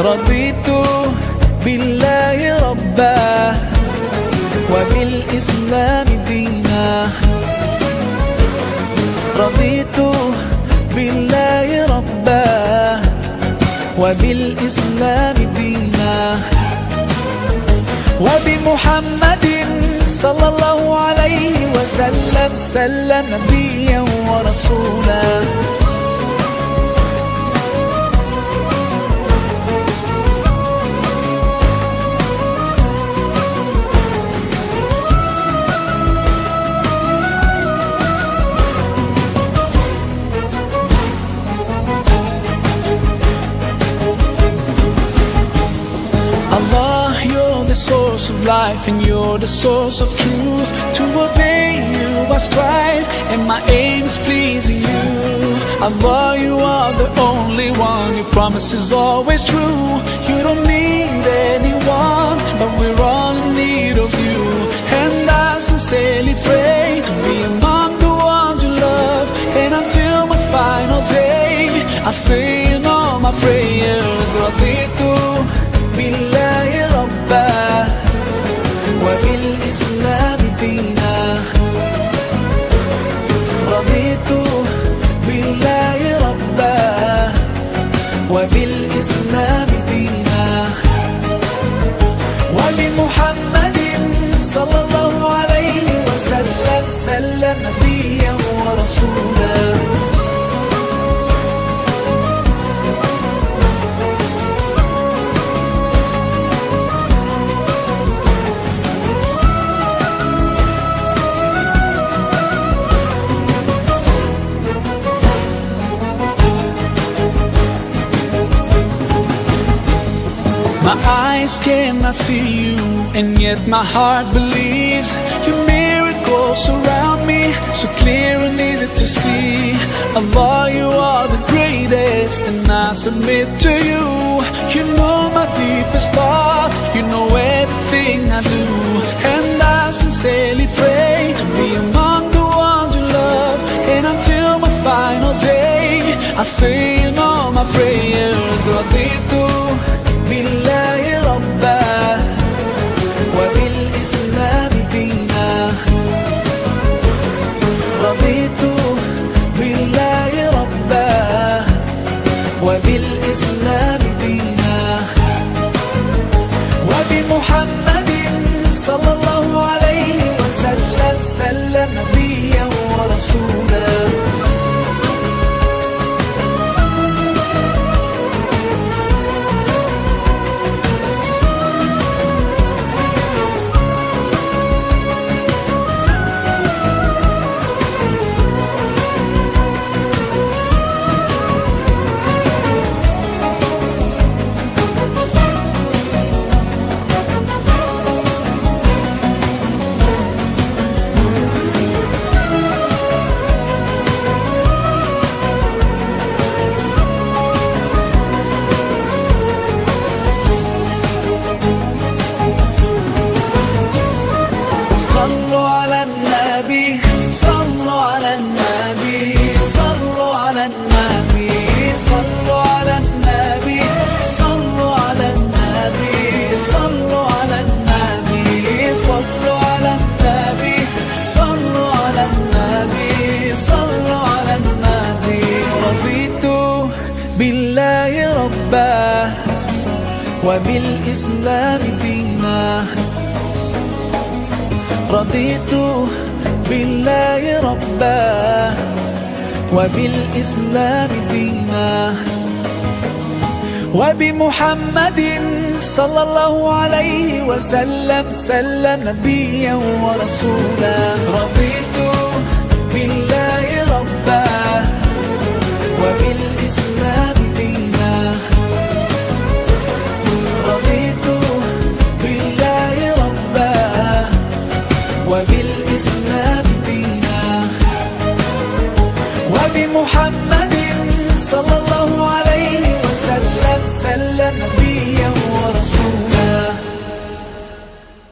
رضيت بالله ربا وبالإسلام دينا. رضيت بالله ربا وبالإسلام دينا وبمحمد صلى الله عليه وسلم سلم نبيا ورسولا. Allah, you're the source of life and you're the source of truth. To obey you I strive and my aim is pleasing you. Allah, you are the only one, your promise is always true. You don't need anyone, but we're all in need of you. And I sincerely pray to be among the ones you love. And until my final day I say in all my prayers, Radhitu بالله ربا وبالإسلام دينا. رضيت بالله ربا وبالإسلام دينا وبمحمد صلى الله عليه وسلم سلم نبيا ورسولا. My eyes cannot see you, and yet my heart believes. Your miracles surround me, so clear and easy to see. Allah, you are the greatest, and I submit to you. You know my deepest thoughts, you know everything I do. And I sincerely pray to be among the ones you love. And until my final day I say in all my prayers, Radhitu بالله ربا وبالإسلام دينا. رضيت بالله ربا وبالإسلام دينا وبمحمد صلى الله عليه وسلم سلم نبيا ورسولا. صلوا على النبي صلوا على النبي صلوا على النبي صلوا على النبي صلوا على النبي صلوا على النبي صلوا على النبي صلوا على النبي صلوا على النبي. رضيت بالله ربا وبالإسلام دينا. رضيت بالله ربا وبالإسلام دينا وبمحمد صلى الله عليه وسلم سلم نبيا ورسولا. رضيت بالله ربا وبالإسلام دينا. رضيت بالله ربا وبالإسلام دينا وبمحمد صلى الله عليه وسلم سلم نبيا ورسولا.